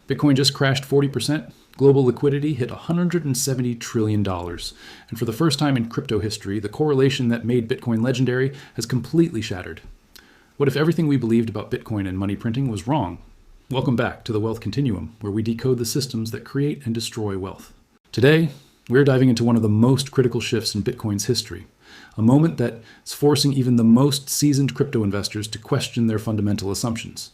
Bitcoin just crashed 40%. Global liquidity hit $170 trillion. And for the first time in crypto history, the correlation that made Bitcoin legendary has completely shattered. What if everything we believed about Bitcoin and money printing was wrong? Welcome back to the Wealth Continuum, where we decode the systems that create and destroy wealth. Today, we're diving into one of the most critical shifts in Bitcoin's history, a moment that is forcing even the most seasoned crypto investors to question their fundamental assumptions.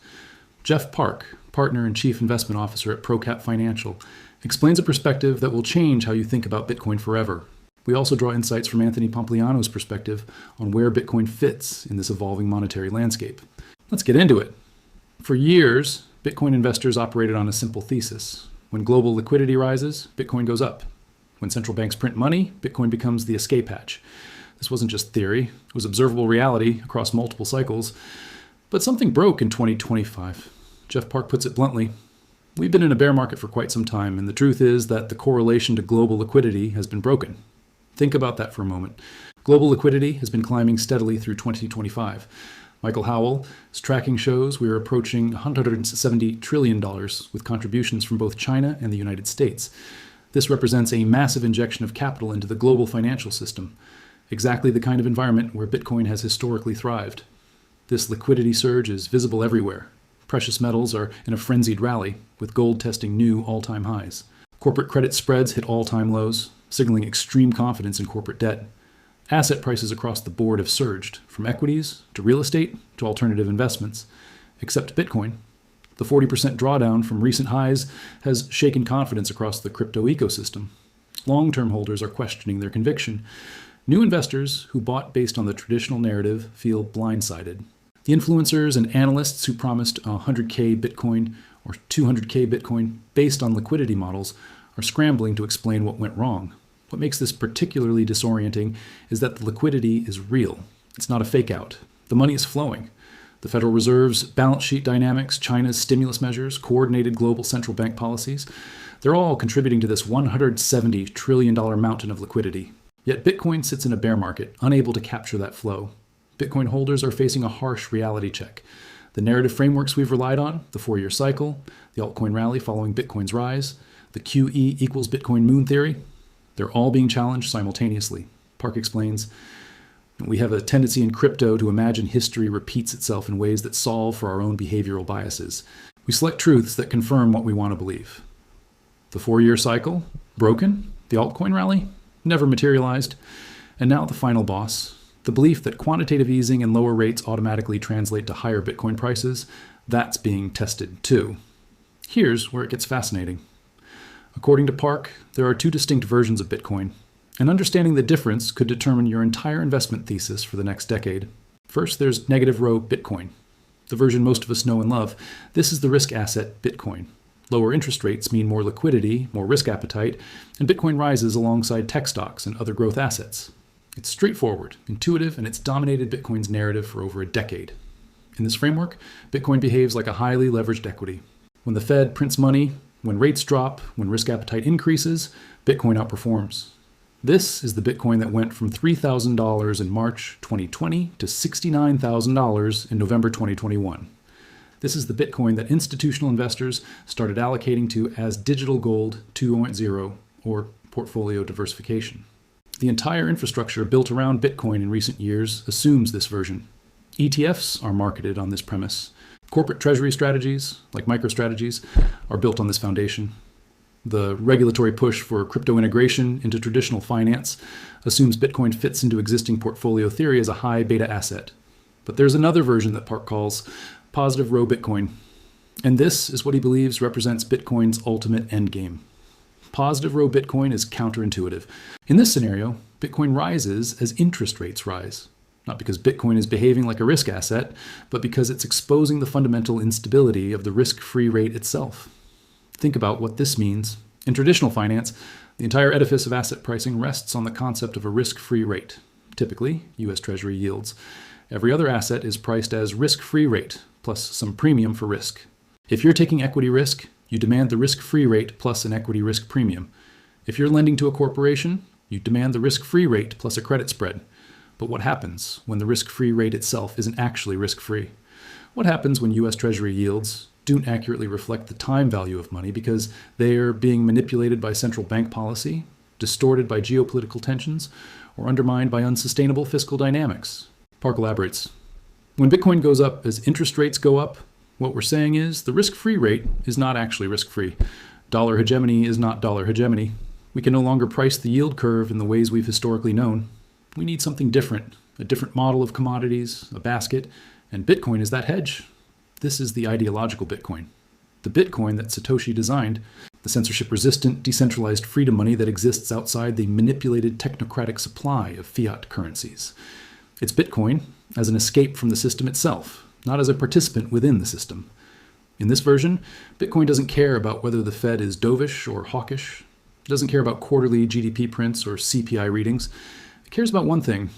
Jeff Park, partner and chief investment officer at ProCap Financial, explains a perspective that will change how you think about Bitcoin forever. We also draw insights from Anthony Pompliano's perspective on where Bitcoin fits in this evolving monetary landscape. Let's get into it. For years, Bitcoin investors operated on a simple thesis. When global liquidity rises, Bitcoin goes up. When central banks print money, Bitcoin becomes the escape hatch. This wasn't just theory, it was observable reality across multiple cycles. But something broke in 2025. Jeff Park puts it bluntly. We've been in a bear market for quite some time, and the truth is that the correlation to global liquidity has been broken. Think about that for a moment. Global liquidity has been climbing steadily through 2025. Michael Howell's tracking shows we are approaching $170 trillion with contributions from both China and the United States. This represents a massive injection of capital into the global financial system, exactly the kind of environment where Bitcoin has historically thrived. This liquidity surge is visible everywhere. Precious metals are in a frenzied rally, with gold testing new all-time highs. Corporate credit spreads hit all-time lows, signaling extreme confidence in corporate debt. Asset prices across the board have surged, from equities to real estate to alternative investments. Except Bitcoin. The 40% drawdown from recent highs has shaken confidence across the crypto ecosystem. Long-term holders are questioning their conviction. New investors who bought based on the traditional narrative feel blindsided. The influencers and analysts who promised 100K Bitcoin or 200K Bitcoin based on liquidity models are scrambling to explain what went wrong. What makes this particularly disorienting is that the liquidity is real. It's not a fake out. The money is flowing. The Federal Reserve's balance sheet dynamics, China's stimulus measures, coordinated global central bank policies, they're all contributing to this $170 trillion mountain of liquidity. Yet Bitcoin sits in a bear market, unable to capture that flow. Bitcoin holders are facing a harsh reality check. The narrative frameworks we've relied on, the 4-year cycle, the altcoin rally following Bitcoin's rise, the QE equals Bitcoin moon theory, they're all being challenged simultaneously. Park explains, we have a tendency in crypto to imagine history repeats itself in ways that solve for our own behavioral biases. We select truths that confirm what we want to believe. The 4-year cycle, broken. The altcoin rally, never materialized. And now the final boss, the belief that quantitative easing and lower rates automatically translate to higher Bitcoin prices, that's being tested too. Here's where it gets fascinating. According to Park, there are 2 distinct versions of Bitcoin, and understanding the difference could determine your entire investment thesis for the next decade. First, there's negative row Bitcoin, the version most of us know and love. This is the risk asset Bitcoin. Lower interest rates mean more liquidity, more risk appetite, and Bitcoin rises alongside tech stocks and other growth assets. It's straightforward, intuitive, and it's dominated Bitcoin's narrative for over a decade. In this framework, Bitcoin behaves like a highly leveraged equity. When the Fed prints money, when rates drop, when risk appetite increases, Bitcoin outperforms. This is the Bitcoin that went from $3,000 in March 2020 to $69,000 in November 2021. This is the Bitcoin that institutional investors started allocating to as digital gold 2.0 or portfolio diversification. The entire infrastructure built around Bitcoin in recent years assumes this version. ETFs are marketed on this premise. Corporate treasury strategies, like MicroStrategies, are built on this foundation. The regulatory push for crypto integration into traditional finance assumes Bitcoin fits into existing portfolio theory as a high beta asset. But there's another version that Park calls positive row Bitcoin. And this is what he believes represents Bitcoin's ultimate endgame. Positive row Bitcoin is counterintuitive. In this scenario, Bitcoin rises as interest rates rise. Not because Bitcoin is behaving like a risk asset, but because it's exposing the fundamental instability of the risk-free rate itself. Think about what this means. In traditional finance, the entire edifice of asset pricing rests on the concept of a risk-free rate, typically US Treasury yields. Every other asset is priced as risk-free rate, plus some premium for risk. If you're taking equity risk, you demand the risk-free rate plus an equity risk premium. If you're lending to a corporation, you demand the risk-free rate plus a credit spread. But what happens when the risk-free rate itself isn't actually risk-free? What happens when US Treasury yields don't accurately reflect the time value of money because they are being manipulated by central bank policy, distorted by geopolitical tensions, or undermined by unsustainable fiscal dynamics. Park elaborates. When Bitcoin goes up as interest rates go up, what we're saying is the risk-free rate is not actually risk-free. Dollar hegemony is not dollar hegemony. We can no longer price the yield curve in the ways we've historically known. We need something different, a different model of commodities, a basket, and Bitcoin is that hedge. This is the ideological Bitcoin. The Bitcoin that Satoshi designed, the censorship-resistant, decentralized freedom money that exists outside the manipulated technocratic supply of fiat currencies. It's Bitcoin as an escape from the system itself, not as a participant within the system. In this version, Bitcoin doesn't care about whether the Fed is dovish or hawkish. It doesn't care about quarterly GDP prints or CPI readings. It cares about one thing.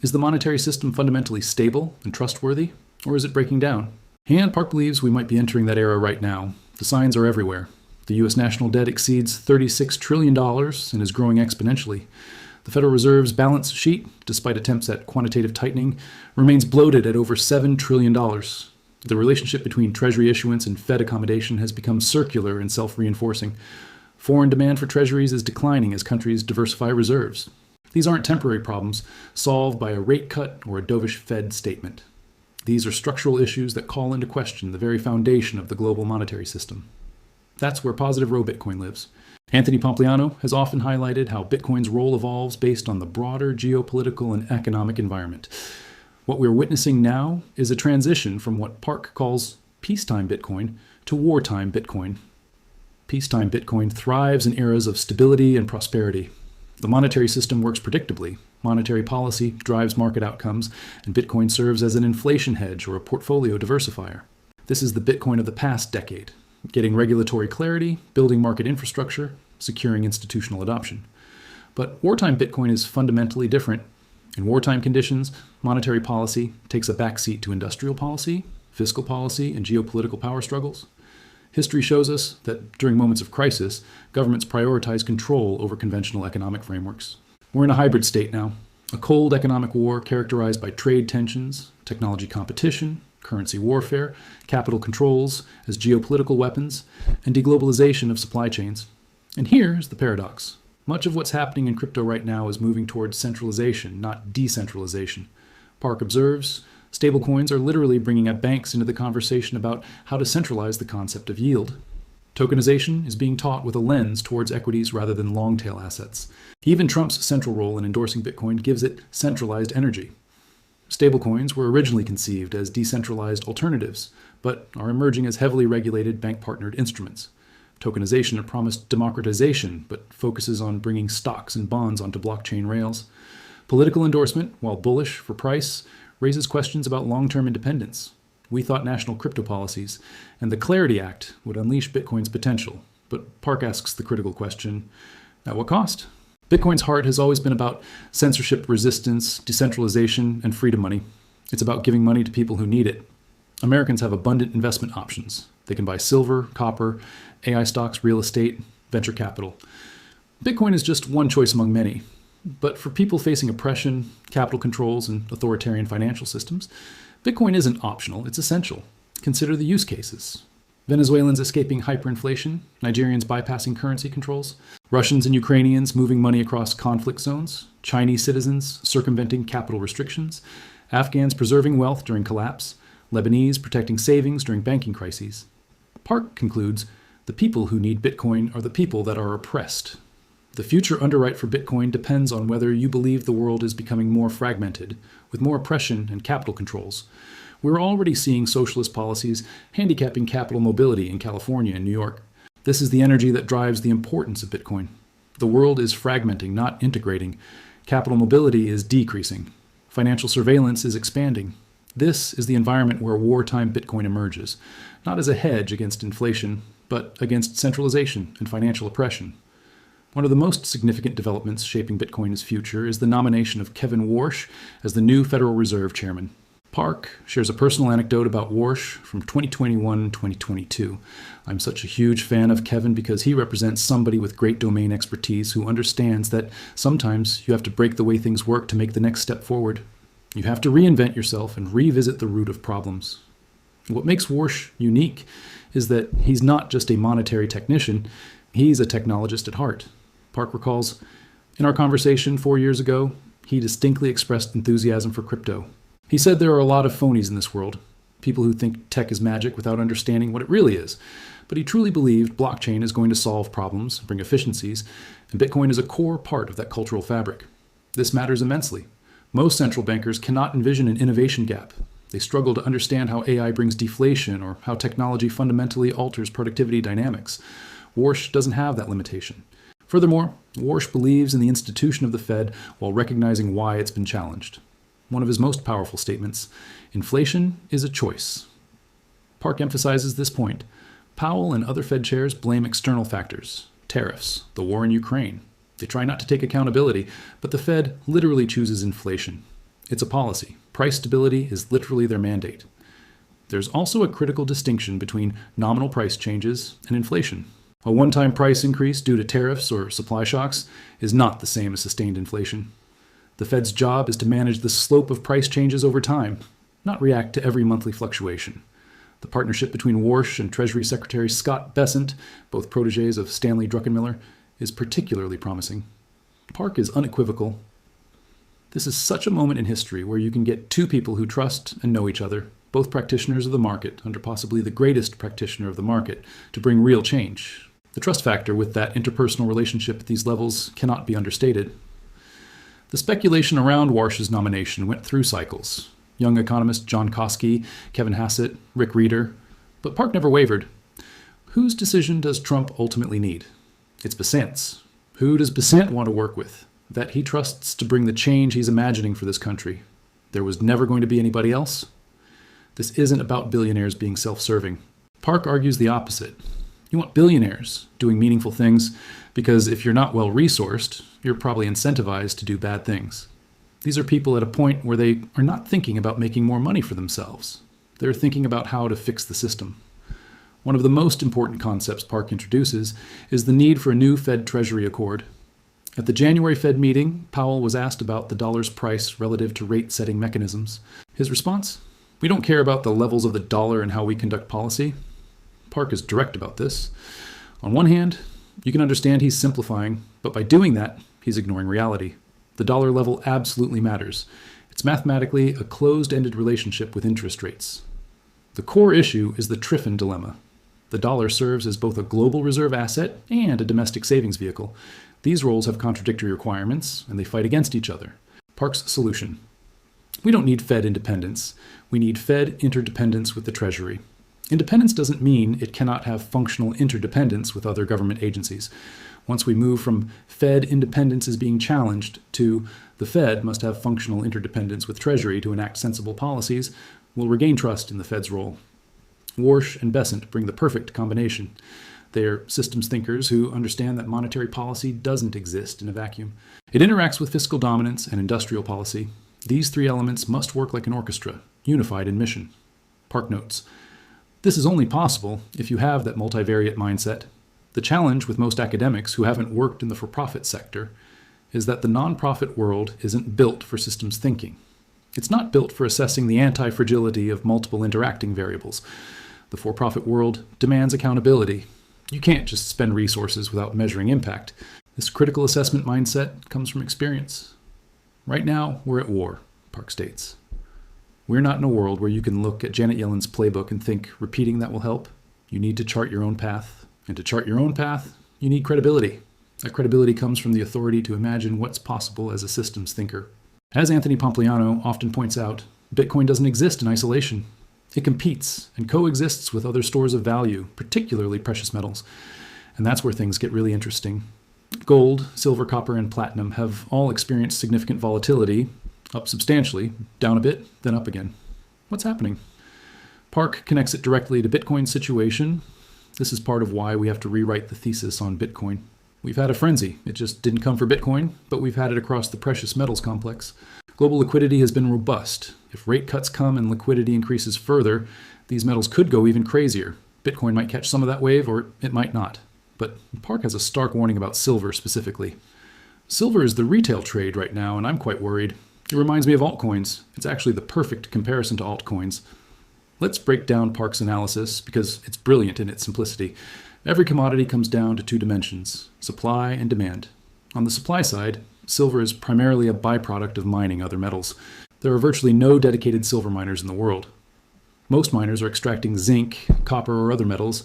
Is the monetary system fundamentally stable and trustworthy, or is it breaking down? And Park believes we might be entering that era right now. The signs are everywhere. The U.S. national debt exceeds $36 trillion and is growing exponentially. The Federal Reserve's balance sheet, despite attempts at quantitative tightening, remains bloated at over $7 trillion. The relationship between Treasury issuance and Fed accommodation has become circular and self-reinforcing. Foreign demand for treasuries is declining as countries diversify reserves. These aren't temporary problems solved by a rate cut or a dovish Fed statement. These are structural issues that call into question the very foundation of the global monetary system. That's where positive row Bitcoin lives. Anthony Pompliano has often highlighted how Bitcoin's role evolves based on the broader geopolitical and economic environment. What we're witnessing now is a transition from what Park calls peacetime Bitcoin to wartime Bitcoin. Peacetime Bitcoin thrives in eras of stability and prosperity. The monetary system works predictably. Monetary policy drives market outcomes, and Bitcoin serves as an inflation hedge or a portfolio diversifier. This is the Bitcoin of the past decade, getting regulatory clarity, building market infrastructure, securing institutional adoption. But wartime Bitcoin is fundamentally different. In wartime conditions, monetary policy takes a backseat to industrial policy, fiscal policy, and geopolitical power struggles. History shows us that during moments of crisis, governments prioritize control over conventional economic frameworks. We're in a hybrid state now, a cold economic war characterized by trade tensions, technology competition, currency warfare, capital controls as geopolitical weapons, and deglobalization of supply chains. And here's the paradox. Much of what's happening in crypto right now is moving towards centralization, not decentralization. Park observes, stablecoins are literally bringing up banks into the conversation about how to centralize the concept of yield. Tokenization is being taught with a lens towards equities rather than long-tail assets. Even Trump's central role in endorsing Bitcoin gives it centralized energy. Stablecoins were originally conceived as decentralized alternatives, but are emerging as heavily regulated bank-partnered instruments. Tokenization had promised democratization, but focuses on bringing stocks and bonds onto blockchain rails. Political endorsement, while bullish for price, raises questions about long-term independence. We thought national crypto policies and the Clarity Act would unleash Bitcoin's potential, but Park asks the critical question, at what cost? Bitcoin's heart has always been about censorship resistance, decentralization, and freedom money. It's about giving money to people who need it. Americans have abundant investment options. They can buy silver, copper, AI stocks, real estate, venture capital. Bitcoin is just one choice among many. But for people facing oppression, capital controls, and authoritarian financial systems, Bitcoin isn't optional, it's essential. Consider the use cases. Venezuelans escaping hyperinflation, Nigerians bypassing currency controls, Russians and Ukrainians moving money across conflict zones, Chinese citizens circumventing capital restrictions, Afghans preserving wealth during collapse, Lebanese protecting savings during banking crises. Park concludes, the people who need Bitcoin are the people that are oppressed. The future underwrite for Bitcoin depends on whether you believe the world is becoming more fragmented, with more oppression and capital controls. We're already seeing socialist policies handicapping capital mobility in California and New York. This is the energy that drives the importance of Bitcoin. The world is fragmenting, not integrating. Capital mobility is decreasing. Financial surveillance is expanding. This is the environment where wartime Bitcoin emerges, not as a hedge against inflation, but against centralization and financial oppression. One of the most significant developments shaping Bitcoin's future is the nomination of Kevin Warsh as the new Federal Reserve Chairman. Park shares a personal anecdote about Warsh from 2021-2022. I'm such a huge fan of Kevin because he represents somebody with great domain expertise who understands that sometimes you have to break the way things work to make the next step forward. You have to reinvent yourself and revisit the root of problems. What makes Warsh unique is that he's not just a monetary technician, he's a technologist at heart. Park recalls, in our conversation 4 years ago, he distinctly expressed enthusiasm for crypto. He said there are a lot of phonies in this world, people who think tech is magic without understanding what it really is. But he truly believed blockchain is going to solve problems, bring efficiencies, and Bitcoin is a core part of that cultural fabric. This matters immensely. Most central bankers cannot envision an innovation gap. They struggle to understand how AI brings deflation or how technology fundamentally alters productivity dynamics. Warsh doesn't have that limitation. Furthermore, Warsh believes in the institution of the Fed while recognizing why it's been challenged. One of his most powerful statements, inflation is a choice. Park emphasizes this point. Powell and other Fed chairs blame external factors, tariffs, the war in Ukraine. They try not to take accountability, but the Fed literally chooses inflation. It's a policy. Price stability is literally their mandate. There's also a critical distinction between nominal price changes and inflation. A one-time price increase due to tariffs or supply shocks is not the same as sustained inflation. The Fed's job is to manage the slope of price changes over time, not react to every monthly fluctuation. The partnership between Warsh and Treasury Secretary Scott Bessent, both protégés of Stanley Druckenmiller, is particularly promising. Park is unequivocal. This is such a moment in history where you can get two people who trust and know each other, both practitioners of the market, under possibly the greatest practitioner of the market, to bring real change. The trust factor with that interpersonal relationship at these levels cannot be understated. The speculation around Warsh's nomination went through cycles. Young economist John Koski, Kevin Hassett, Rick Reeder. But Park never wavered. Whose decision does Trump ultimately need? It's Bessent's. Who does Bessent want to work with? That he trusts to bring the change he's imagining for this country. There was never going to be anybody else. This isn't about billionaires being self-serving. Park argues the opposite. You want billionaires doing meaningful things because if you're not well-resourced, you're probably incentivized to do bad things. These are people at a point where they are not thinking about making more money for themselves. They're thinking about how to fix the system. One of the most important concepts Park introduces is the need for a new Fed-Treasury accord. At the January Fed meeting, Powell was asked about the dollar's price relative to rate-setting mechanisms. His response? We don't care about the levels of the dollar and how we conduct policy. Park is direct about this. On one hand, you can understand he's simplifying, but by doing that, he's ignoring reality. The dollar level absolutely matters. It's mathematically a closed-ended relationship with interest rates. The core issue is the Triffin dilemma. The dollar serves as both a global reserve asset and a domestic savings vehicle. These roles have contradictory requirements, and they fight against each other. Park's solution. We don't need Fed independence. We need Fed interdependence with the Treasury. Independence doesn't mean it cannot have functional interdependence with other government agencies. Once we move from Fed independence as being challenged to the Fed must have functional interdependence with Treasury to enact sensible policies, we'll regain trust in the Fed's role. Warsh and Bessent bring the perfect combination. They're systems thinkers who understand that monetary policy doesn't exist in a vacuum. It interacts with fiscal dominance and industrial policy. These three elements must work like an orchestra, unified in mission. Park notes, this is only possible if you have that multivariate mindset. The challenge with most academics who haven't worked in the for-profit sector is that the nonprofit world isn't built for systems thinking. It's not built for assessing the anti-fragility of multiple interacting variables. The for-profit world demands accountability. You can't just spend resources without measuring impact. This critical assessment mindset comes from experience. Right now, we're at war, Park states. We're not in a world where you can look at Janet Yellen's playbook and think repeating that will help. You need to chart your own path. And to chart your own path, you need credibility. That credibility comes from the authority to imagine what's possible as a systems thinker. As Anthony Pompliano often points out, Bitcoin doesn't exist in isolation. It competes and coexists with other stores of value, particularly precious metals. And that's where things get really interesting. Gold, silver, copper, and platinum have all experienced significant volatility, up substantially, down a bit, then up again. What's happening? Park connects it directly to Bitcoin's situation. This is part of why we have to rewrite the thesis on Bitcoin. We've had a frenzy. It just didn't come for Bitcoin, but we've had it across the precious metals complex. Global liquidity has been robust. If rate cuts come and liquidity increases further, these metals could go even crazier. Bitcoin might catch some of that wave, or it might not. But Park has a stark warning about silver specifically. Silver is the retail trade right now, and I'm quite worried. It reminds me of altcoins. It's actually the perfect comparison to altcoins. Let's break down Park's analysis because it's brilliant in its simplicity. Every commodity comes down to two dimensions, supply and demand. On the supply side, silver is primarily a byproduct of mining other metals. There are virtually no dedicated silver miners in the world. Most miners are extracting zinc, copper, or other metals,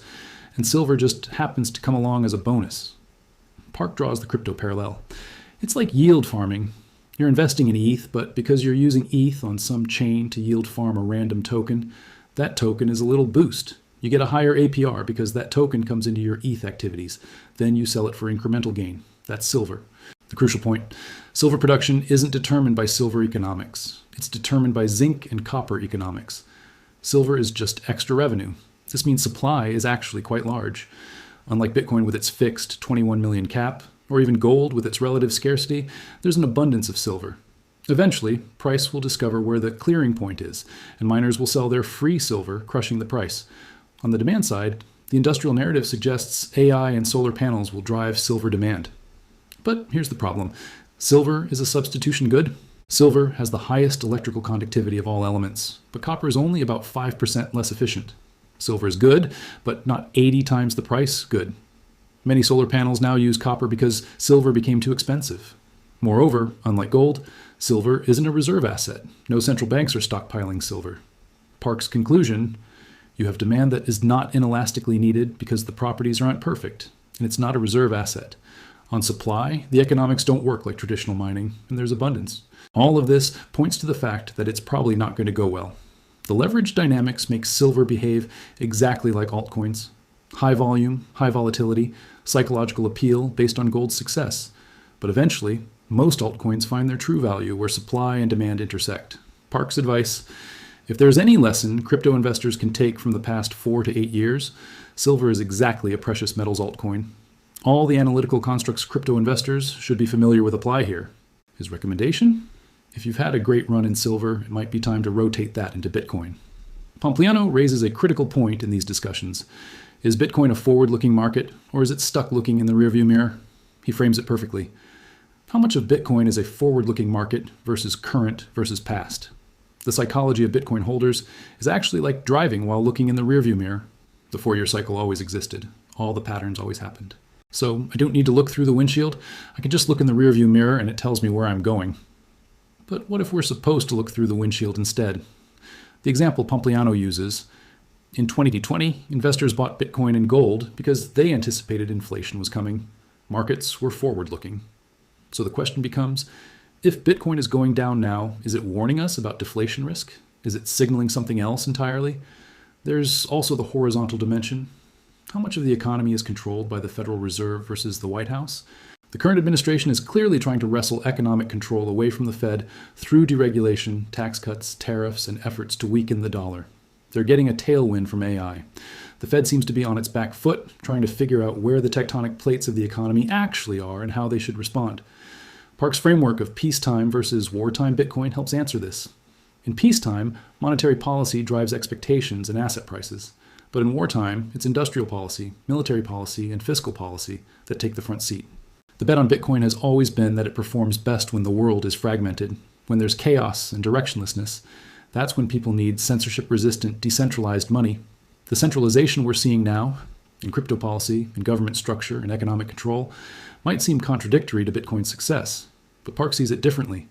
and silver just happens to come along as a bonus. Park draws the crypto parallel. It's like yield farming. You're investing in ETH, but because you're using ETH on some chain to yield farm a random token, that token is a little boost. You get a higher APR because that token comes into your ETH activities. Then you sell it for incremental gain. That's silver. The crucial point, silver production isn't determined by silver economics. It's determined by zinc and copper economics. Silver is just extra revenue. This means supply is actually quite large. Unlike Bitcoin with its fixed 21 million cap, or even gold with its relative scarcity, there's an abundance of silver. Eventually, price will discover where the clearing point is, and miners will sell their free silver, crushing the price. On the demand side, the industrial narrative suggests AI and solar panels will drive silver demand. But here's the problem. Silver is a substitution good. Silver has the highest electrical conductivity of all elements, but copper is only about 5% less efficient. Silver is good, but not 80 times the price good. Many solar panels now use copper because silver became too expensive. Moreover, unlike gold, silver isn't a reserve asset. No central banks are stockpiling silver. Park's conclusion, you have demand that is not inelastically needed because the properties aren't perfect, and it's not a reserve asset. On supply, the economics don't work like traditional mining, and there's abundance. All of this points to the fact that it's probably not going to go well. The leverage dynamics make silver behave exactly like altcoins. High volume, high volatility, psychological appeal based on gold's success. But eventually, most altcoins find their true value where supply and demand intersect. Park's advice, if there's any lesson crypto investors can take from the past 4 to 8 years, silver is exactly a precious metals altcoin. All the analytical constructs crypto investors should be familiar with apply here. His recommendation? If you've had a great run in silver, it might be time to rotate that into Bitcoin. Pompliano raises a critical point in these discussions. Is Bitcoin a forward-looking market, or is it stuck looking in the rearview mirror? He frames it perfectly. How much of Bitcoin is a forward-looking market versus current versus past? The psychology of Bitcoin holders is actually like driving while looking in the rearview mirror. The 4-year cycle always existed. All the patterns always happened. So I don't need to look through the windshield. I can just look in the rearview mirror and it tells me where I'm going. But what if we're supposed to look through the windshield instead? The example Pompliano uses, in 2020, investors bought Bitcoin and gold because they anticipated inflation was coming. Markets were forward-looking. So the question becomes, if Bitcoin is going down now, is it warning us about deflation risk? Is it signaling something else entirely? There's also the horizontal dimension. How much of the economy is controlled by the Federal Reserve versus the White House? The current administration is clearly trying to wrestle economic control away from the Fed through deregulation, tax cuts, tariffs, and efforts to weaken the dollar. They're getting a tailwind from AI. The Fed seems to be on its back foot, trying to figure out where the tectonic plates of the economy actually are and how they should respond. Park's framework of peacetime versus wartime Bitcoin helps answer this. In peacetime, monetary policy drives expectations and asset prices. But in wartime, it's industrial policy, military policy, and fiscal policy that take the front seat. The bet on Bitcoin has always been that it performs best when the world is fragmented. When there's chaos and directionlessness, that's when people need censorship-resistant, decentralized money. The centralization we're seeing now, in crypto policy, in government structure, and economic control, might seem contradictory to Bitcoin's success. But Park sees it differently.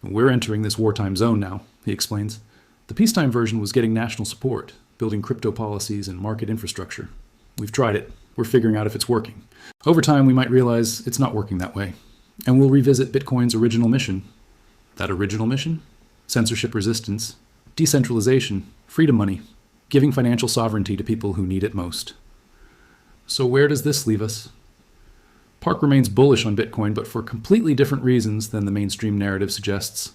We're entering this wartime zone now, he explains. The peacetime version was getting national support, building crypto policies and market infrastructure. We've tried it. We're figuring out if it's working. Over time, we might realize it's not working that way. And we'll revisit Bitcoin's original mission. That original mission? Censorship resistance, decentralization, freedom money, giving financial sovereignty to people who need it most. So where does this leave us? Park remains bullish on Bitcoin, but for completely different reasons than the mainstream narrative suggests.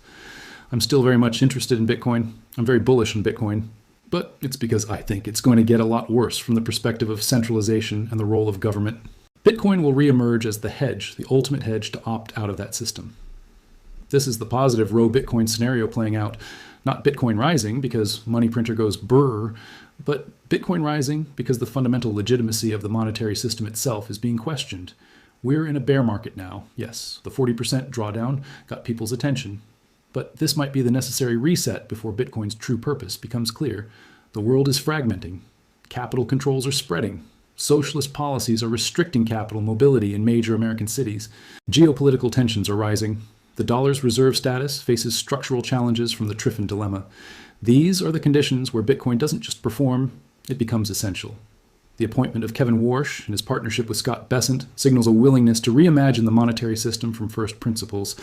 I'm still very much interested in Bitcoin. I'm very bullish on Bitcoin. But it's because I think it's going to get a lot worse from the perspective of centralization and the role of government. Bitcoin will reemerge as the hedge, the ultimate hedge to opt out of that system. This is the positive row Bitcoin scenario playing out. Not Bitcoin rising because money printer goes brrr, but Bitcoin rising because the fundamental legitimacy of the monetary system itself is being questioned. We're in a bear market now. Yes, the 40% drawdown got people's attention. But this might be the necessary reset before Bitcoin's true purpose becomes clear. The world is fragmenting. Capital controls are spreading. Socialist policies are restricting capital mobility in major American cities. Geopolitical tensions are rising. The dollar's reserve status faces structural challenges from the Triffin dilemma. These are the conditions where Bitcoin doesn't just perform, it becomes essential. The appointment of Kevin Warsh and his partnership with Scott Bessent signals a willingness to reimagine the monetary system from first principles.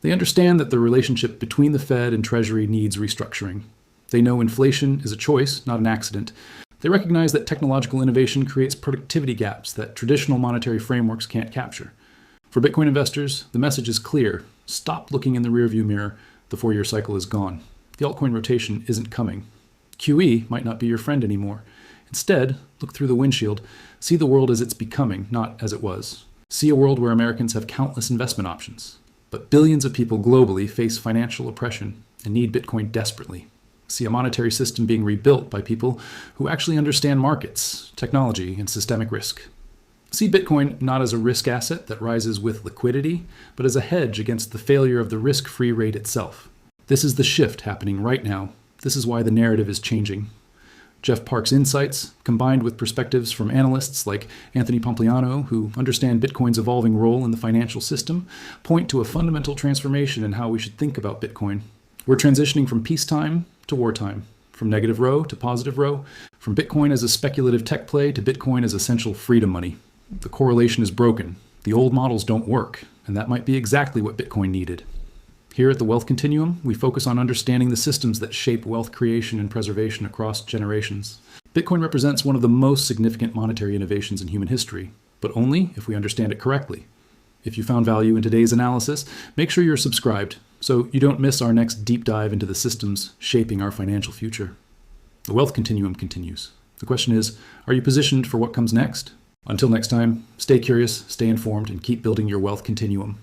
They understand that the relationship between the Fed and Treasury needs restructuring. They know inflation is a choice, not an accident. They recognize that technological innovation creates productivity gaps that traditional monetary frameworks can't capture. For Bitcoin investors, the message is clear. Stop looking in the rearview mirror. The 4-year cycle is gone. The altcoin rotation isn't coming. QE might not be your friend anymore. Instead, look through the windshield. See the world as it's becoming, not as it was. See a world where Americans have countless investment options. But billions of people globally face financial oppression and need Bitcoin desperately. See a monetary system being rebuilt by people who actually understand markets, technology, and systemic risk. See Bitcoin not as a risk asset that rises with liquidity, but as a hedge against the failure of the risk-free rate itself. This is the shift happening right now. This is why the narrative is changing. Jeff Park's insights, combined with perspectives from analysts like Anthony Pompliano, who understand Bitcoin's evolving role in the financial system, point to a fundamental transformation in how we should think about Bitcoin. We're transitioning from peacetime to wartime, from negative row to positive row, from Bitcoin as a speculative tech play to Bitcoin as essential freedom money. The correlation is broken. The old models don't work, and that might be exactly what Bitcoin needed. Here at the Wealth Continuum, we focus on understanding the systems that shape wealth creation and preservation across generations. Bitcoin represents one of the most significant monetary innovations in human history, but only if we understand it correctly. If you found value in today's analysis, make sure you're subscribed so you don't miss our next deep dive into the systems shaping our financial future. The Wealth Continuum continues. The question is, are you positioned for what comes next? Until next time, stay curious, stay informed, and keep building your wealth continuum.